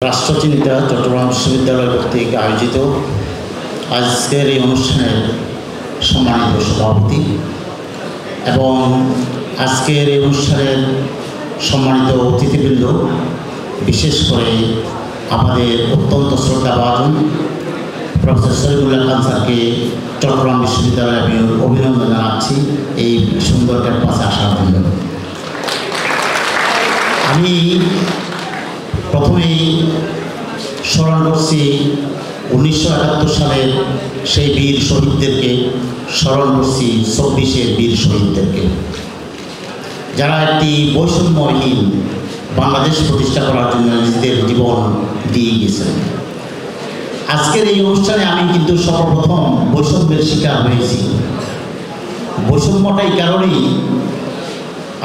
রাষ্ট্রচিন্তা চট্টগ্রাম বিশ্ববিদ্যালয় কর্তৃক আয়োজিত আজকের এই অনুষ্ঠানের সম্মানিত সভাপতি এবং আজকের এই অনুষ্ঠানের সম্মানিত অতিথিবৃন্দ, বিশেষ করে আমাদের অত্যন্ত শ্রদ্ধাভাজন প্রফেসর শরীফুল্লাহ খান স্যারকে চট্টগ্রাম বিশ্ববিদ্যালয়ে আমি অভিনন্দন জানাচ্ছি এই সুন্দর ক্যাম্পাসে আসার জন্য। আমি প্রথমেই স্মরণ করছি 1971 সালের সেই বীর শহীদদেরকে, স্মরণ করছি 24-এর বীর শহীদদেরকে, যারা একটি বৈষম্যহীন বাংলাদেশ প্রতিষ্ঠা করার জন্য নিজেদের জীবন দিয়ে গেছেন। আজকের এই অনুষ্ঠানে আমি কিন্তু সর্বপ্রথম বৈষম্যের শিকার হয়েছি। বৈষম্যটা এই কারণেই,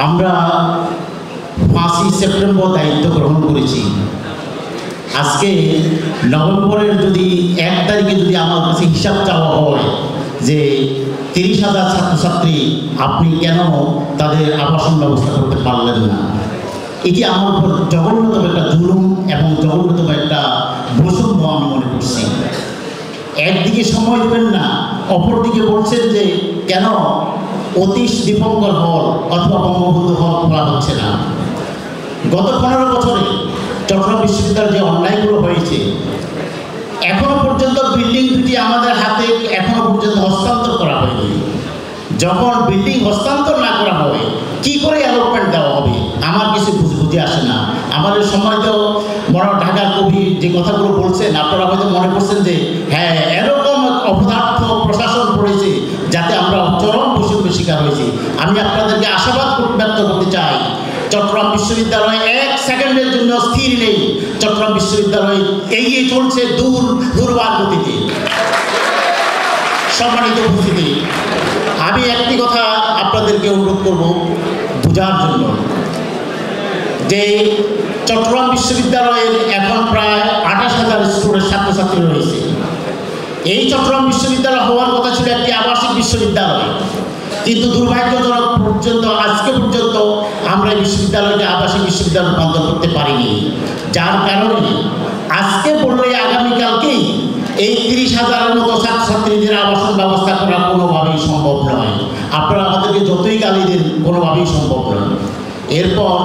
আমরা 5ই সেপ্টেম্বর দায়িত্ব গ্রহণ করেছি। আজকে নভেম্বরের যদি 1 তারিখে যদি আমার কাছে হিসাব চাওয়া হয় যে 30,000 ছাত্রছাত্রী আপনি কেন তাদের আবাসন ব্যবস্থা করতে পারলেন না, এটি আমার উপর জঘন্যতম একটা জুলুম এবং জঘন্যতম একটা বৈষম্য আমি মনে করছি। একদিকে সময় দেবেন না, অপরদিকে বলছেন যে কেন অতীশ দীপঙ্কর হল অথবা বঙ্গবন্ধু হল খোলা হচ্ছে না। গত 15 বছরে চট্টগ্রাম বিশ্ববিদ্যালয়ে যে অন্যায়গুলো হয়েছে, এখনো পর্যন্ত বিল্ডিং দুটি আমাদের হাতে এখনো পর্যন্ত হস্তান্তর করা হয়নি। যখন বিল্ডিং হস্তান্তর না করা হবে, কি করে অ্যালটমেন্ট দেওয়া হবে আমার কিছু বুঝে আসে না। আমাদের সম্মানিত ঢাকার কবি যে কথাগুলো বলছেন, আপনারা হয়তো মনে করছেন যে হ্যাঁ এরকম অপদার্থ প্রশাসন পড়েছে যাতে আমরা চরম বৈষম্যের শিকার হয়েছি। আমি আপনাদেরকে আশাবাদ ব্যক্ত করতে চাই, চট্টগ্রাম বিশ্ববিদ্যালয় 1 সেকেন্ডের জন্য স্থির নেই। চট্টগ্রাম বিশ্ববিদ্যালয় এগিয়ে চলছে দুর্বার গতিতে। সম্মানিত উপস্থিতি, আমি একটি কথা আপনাদেরকে অনুরোধ করব বোঝার জন্য যে চট্টগ্রাম বিশ্ববিদ্যালয়ের এখন প্রায় 28,000 স্টুডেন্ট ছাত্রছাত্রী রয়েছে। এই চট্টগ্রাম বিশ্ববিদ্যালয় হওয়ার কথা ছিল একটি আবাসিক বিশ্ববিদ্যালয়, কিন্তু দুর্ভাগ্যজনক পর্যন্ত আজকে পর্যন্ত আমরা এই বিশ্ববিদ্যালয়কে আবাসিক বিশ্ববিদ্যালয় রূপান্তর করতে পারিনি। যার কারণে আজকে বললে আগামীকালকেই এই 30,000-এর মতো ছাত্রছাত্রীদের আবাসন ব্যবস্থা করা কোনোভাবেই সম্ভব নয়। আপনারা আমাদেরকে যতই গালি দেন, কোনোভাবেই সম্ভব নয়। এরপর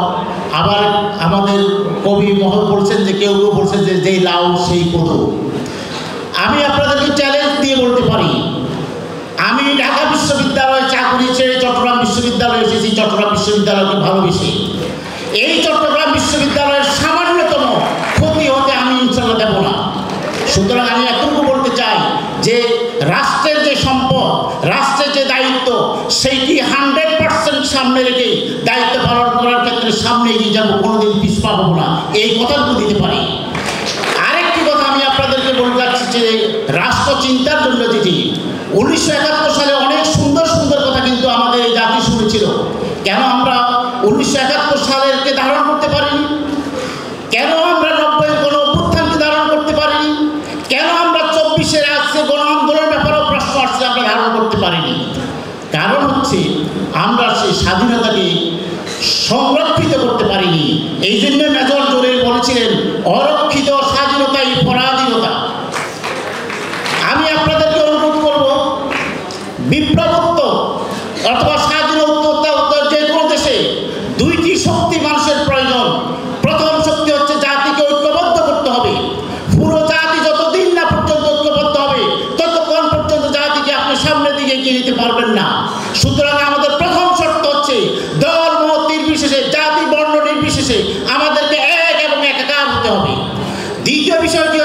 আবার আমাদের কবি মহল বলছেন যে কেউ কেউ বলছেন যে যেই লাউ সেই কদু। আমি আপনাদেরকে চ্যালেঞ্জ দিয়ে বলতে পারি, আমি ঢাকা বিশ্ববিদ্যালয়ে চাকরি ছেড়ে চট্টগ্রাম বিশ্ববিদ্যালয়ে এসেছি চট্টগ্রাম বিশ্ববিদ্যালয়কে ভালোবেসে। এই চট্টগ্রাম বিশ্ববিদ্যালয়ের সামান্যতম ক্ষতি হতে আমি ইনশাল্লাহ দেব না। সুতরাং আমি এতটুকু বলতে চাই যে রাষ্ট্রের যে সম্পদ, রাষ্ট্রের যে দায়িত্ব, সেইটি 100% সামনে রেখে দায়িত্ব পালন করার ক্ষেত্রে সামনে এগিয়ে যাবো, কোনোদিন পিছপা হবো না, এই কথাটুকু দিতে পারি। আরেকটি কথা আমি আপনাদেরকে বলে যাচ্ছি যে রাষ্ট্র চিন্তার জন্য যেটি 1971 সালে অনেক সুন্দর সুন্দর কথা কিন্তু আমাদের এই জাতি শুনেছিল। কেন আমরা 1971 সালেরকে ধারণ করতে পারিনি? কেন আমরা 90-এর গণ অভ্যুত্থানকে ধারণ করতে পারিনি? কেন আমরা 24-এর আজকে গণ আন্দোলনের ব্যাপারেও প্রশ্ন আসছে আমরা ধারণ করতে পারিনি? কারণ হচ্ছে আমরা সেই স্বাধীনতাকে সংরক্ষিত করতে পারিনি। এই জন্য মেজর জলিল বলেছিলেন অরক্ষিত স্বাধীনতাই পরাধীনতা। আমি আপনাদেরকে অনুরোধ করব, বিপ্লবোত্তর অথবা স্বাধীনোত্তর যে কোনো দেশে 2টি শক্তি মানুষের প্রয়োজন। প্রথম শক্তি হচ্ছে জাতিকে ঐক্যবদ্ধ করতে হবে। পুরো জাতি যতদিন না পর্যন্ত ঐক্যবদ্ধ হবে, ততক্ষণ পর্যন্ত জাতিকে আপনি সামনের দিকে এগিয়ে নিতে পারবেন না। সুতরাং আমাদের প্রথম শর্ত হচ্ছে দল মত নির্বিশেষে, জাতি বর্ণ নির্বিশেষে আমাদেরকে এক এবং একাকার হতে হবে। দ্বিতীয় বিষয়টি